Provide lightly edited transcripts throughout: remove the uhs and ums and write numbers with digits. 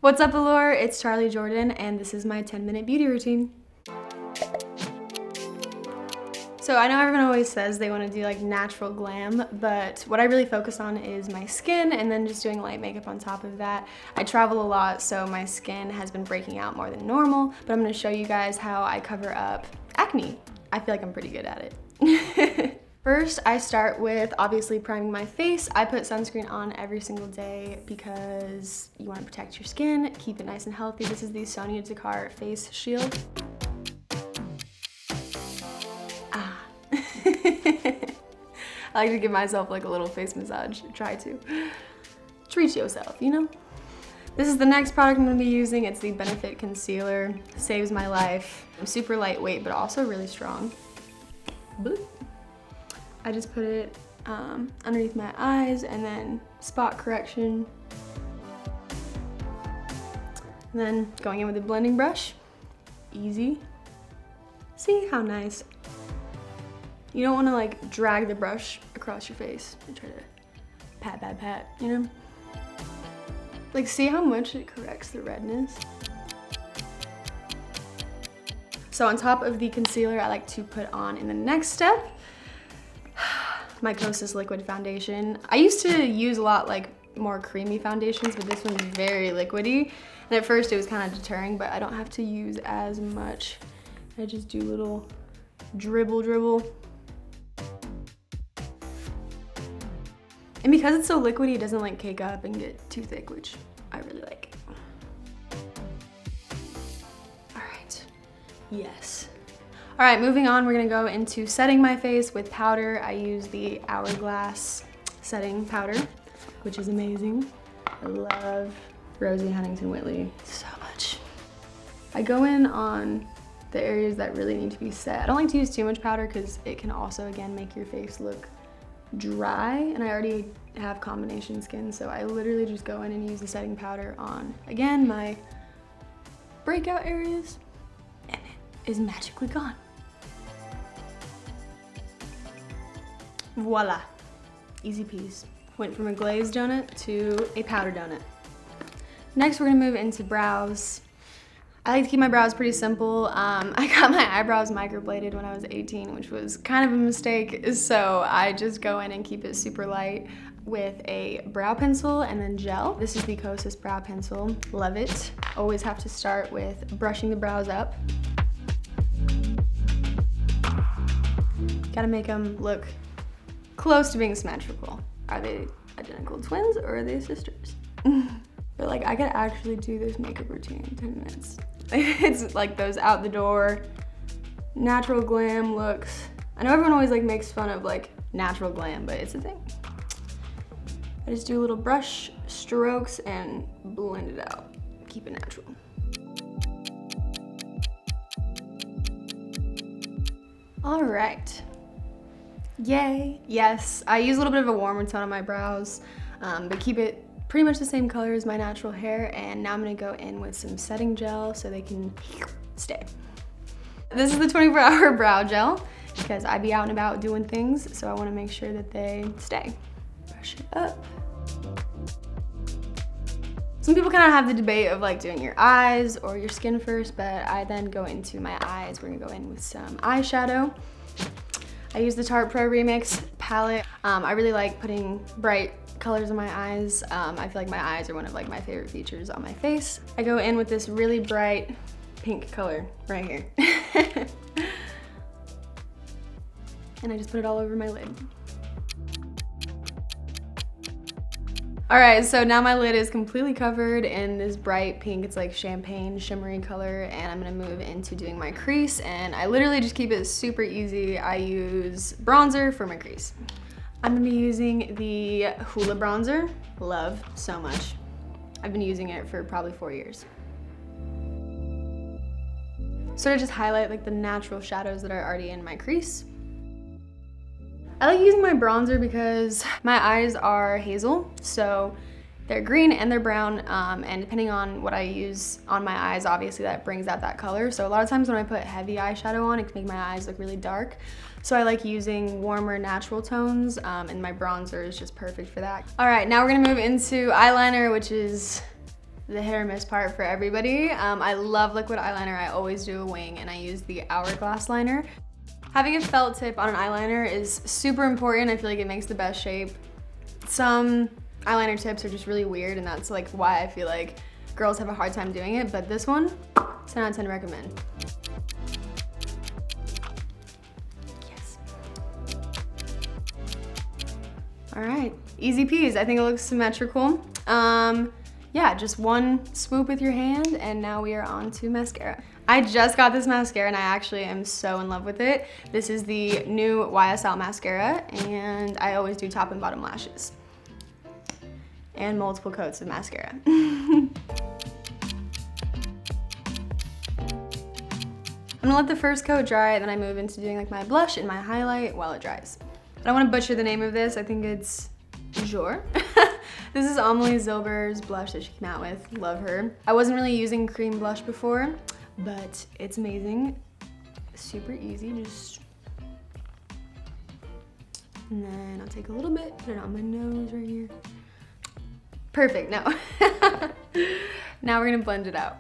What's up, Allure? It's Charly Jordan, and this is my 10-minute beauty routine. So I know everyone always says they want to do like natural glam, but what I really focus on is my skin and then just doing light makeup on top of that. I travel a lot, so my skin has been breaking out more than normal, but I'm going to show you guys how I cover up acne. I feel like I'm pretty good at it. First, I start with obviously priming my face. I put sunscreen on every single day because you want to protect your skin, keep it nice and healthy. This is the Sonya Dakar face shield. I like to give myself like a little face massage. Try to. Treat yourself, you know? This is the next product I'm going to be using. It's the Benefit Concealer. Saves my life. Super lightweight, but also really strong. Bloop. I just put it underneath my eyes and then spot correction. And then going in with a blending brush. Easy. See how nice. You don't want to like drag the brush across your face and try to pat, you know? Like, see how much it corrects the redness? So on top of the concealer, I like to put on in the next step, my Kosas liquid foundation. I used to use a lot like more creamy foundations, but this one's very liquidy. And at first it was kind of deterring, but I don't have to use as much. I just do little dribble. And because it's so liquidy, it doesn't like cake up and get too thick, which I really like. All right, yes. All right, moving on, we're gonna go into setting my face with powder. I use the Hourglass setting powder, which is amazing. I love Rosie Huntington Whiteley so much. I go in on the areas that really need to be set. I don't like to use too much powder because it can also, again, make your face look dry, and I already have combination skin, so I literally just go in and use the setting powder on, again, my breakout areas, and it is magically gone. Voila, easy peasy. Went from a glazed donut to a powder donut. Next, we're gonna move into brows. I like to keep my brows pretty simple. I got my eyebrows microbladed when I was 18, which was kind of a mistake. So I just go in and keep it super light with a brow pencil and then gel. This is the Kosas brow pencil. Love it. Always have to start with brushing the brows up. Gotta make them look close to being symmetrical. Are they identical twins or are they sisters? But like, I could actually do this makeup routine in 10 minutes. It's like those out the door, natural glam looks. I know everyone always like makes fun of like natural glam, but it's a thing. I just do little brush strokes and blend it out. Keep it natural. All right. Yay. Yes, I use a little bit of a warmer tone on my brows, but keep it pretty much the same color as my natural hair, and now I'm gonna go in with some setting gel so they can stay. This is the 24-hour brow gel because I be out and about doing things, so I wanna make sure that they stay. Brush it up. Some people kind of have the debate of like doing your eyes or your skin first, but I then go into my eyes. We're gonna go in with some eyeshadow. I use the Tarte Pro Remix palette. I really like putting bright colors in my eyes. I feel like my eyes are one of like my favorite features on my face. I go in with this really bright pink color right here. And I just put it all over my lid. All right, so now my lid is completely covered in this bright pink, it's like champagne shimmery color, and I'm gonna move into doing my crease, and I literally just keep it super easy. I use bronzer for my crease. I'm gonna be using the Hoola bronzer. Love so much. I've been using it for probably 4 years. Sort of just highlight like the natural shadows that are already in my crease. I like using my bronzer because my eyes are hazel, so they're green and they're brown, and depending on what I use on my eyes, obviously that brings out that color. So a lot of times when I put heavy eyeshadow on, it can make my eyes look really dark. So I like using warmer natural tones, and my bronzer is just perfect for that. All right, now we're gonna move into eyeliner, which is the hit or miss part for everybody. I love liquid eyeliner. I always do a wing, and I use the Hourglass liner. Having a felt tip on an eyeliner is super important. I feel like it makes the best shape. Some eyeliner tips are just really weird, and that's like why I feel like girls have a hard time doing it, but this one, 10 out of 10 recommend. Yes. All right, easy peas. I think it looks symmetrical. Yeah, just one swoop with your hand, and now we are on to mascara. I just got this mascara, and I actually am so in love with it. This is the new YSL mascara, and I always do top and bottom lashes. And multiple coats of mascara. I'm gonna let the first coat dry, then I move into doing like my blush and my highlight while it dries. I don't wanna butcher the name of this. I think it's Allure. This is Amelie Zilber's blush that she came out with. Love her. I wasn't really using cream blush before, but it's amazing. Super easy, just. And then I'll take a little bit, put it on my nose right here. Perfect, no. Now we're gonna blend it out.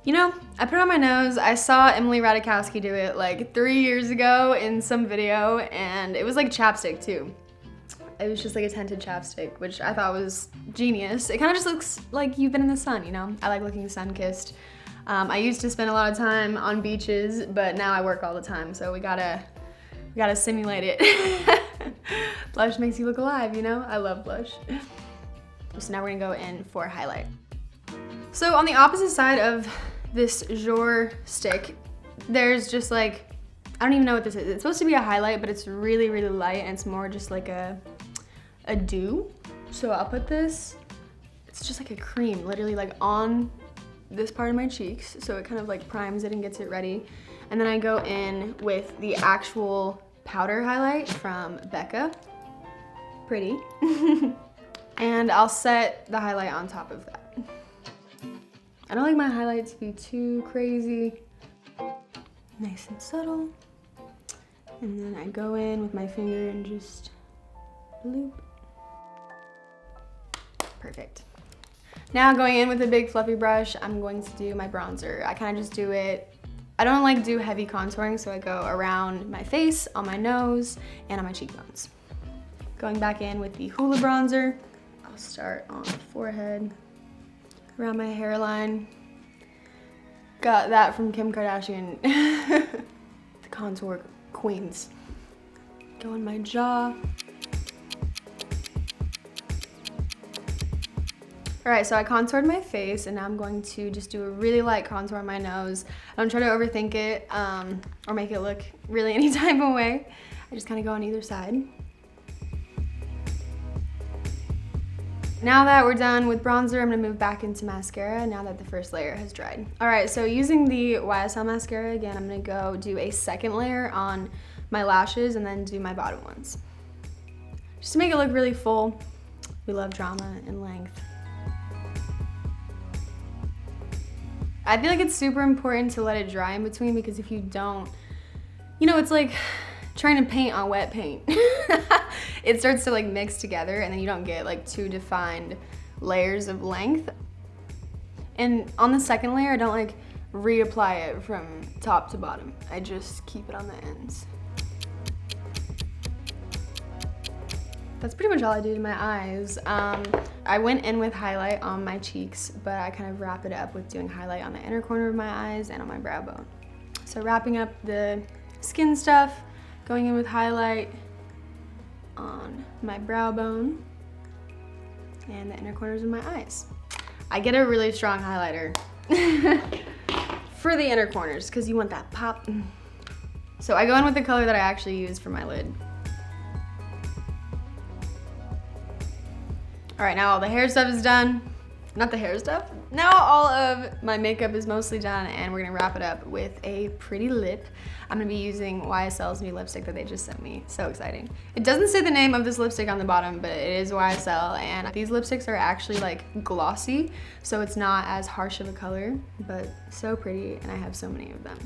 You know, I put it on my nose. I saw Emily Ratajkowski do it like 3 years ago in some video, and it was like chapstick too. It was just like a tinted chapstick, which I thought was genius. It kind of just looks like you've been in the sun, you know? I like looking sun-kissed. I used to spend a lot of time on beaches, but now I work all the time, so we gotta simulate it. Blush makes you look alive, you know? I love blush. So now we're gonna go in for highlight. So on the opposite side of this Allure stick, there's just like, I don't even know what this is. It's supposed to be a highlight, but it's really, really light, and it's more just like a dew. So I'll put this, it's just like a cream, literally like on this part of my cheeks. So it kind of like primes it and gets it ready. And then I go in with the actual powder highlight from Becca. Pretty. And I'll set the highlight on top of that. I don't like my highlight to be too crazy. Nice and subtle. And then I go in with my finger and just loop. Perfect. Now going in with a big fluffy brush, I'm going to do my bronzer. I kind of just do it, I don't like do heavy contouring, so I go around my face, on my nose, and on my cheekbones. Going back in with the Hoola bronzer, I'll start on the forehead, around my hairline. Got that from Kim Kardashian. The contour queens. Go on my jaw. All right, so I contoured my face, and now I'm going to just do a really light contour on my nose. I don't try to overthink it or make it look really any type of way. I just kind of go on either side. Now that we're done with bronzer, I'm gonna move back into mascara now that the first layer has dried. All right, so using the YSL mascara again, I'm gonna go do a second layer on my lashes and then do my bottom ones. Just to make it look really full. We love drama and length. I feel like it's super important to let it dry in between, because if you don't, you know, it's like trying to paint on wet paint. It starts to like mix together, and then you don't get like two defined layers of length. And on the second layer, I don't like reapply it from top to bottom. I just keep it on the ends. That's pretty much all I do to my eyes. I went in with highlight on my cheeks, but I kind of wrap it up with doing highlight on the inner corner of my eyes and on my brow bone. So wrapping up the skin stuff, going in with highlight on my brow bone and the inner corners of my eyes. I get a really strong highlighter for the inner corners because you want that pop. So I go in with the color that I actually use for my lid. All right, now all the hair stuff is done. Not the hair stuff. Now all of my makeup is mostly done, and we're gonna wrap it up with a pretty lip. I'm gonna be using YSL's new lipstick that they just sent me. So exciting. It doesn't say the name of this lipstick on the bottom, but it is YSL, and these lipsticks are actually like glossy, so it's not as harsh of a color, but so pretty, and I have so many of them.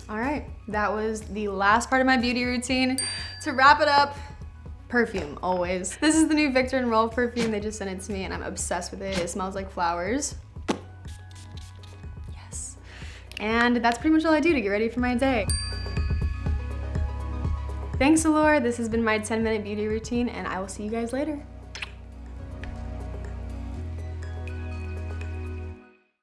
All right, that was the last part of my beauty routine. To wrap it up, Perfume, always. This is the new Viktor and Rolf perfume. They just sent it to me and I'm obsessed with it. It smells like flowers. Yes. And that's pretty much all I do to get ready for my day. Thanks, Allure. This has been my 10-minute beauty routine and I will see you guys later.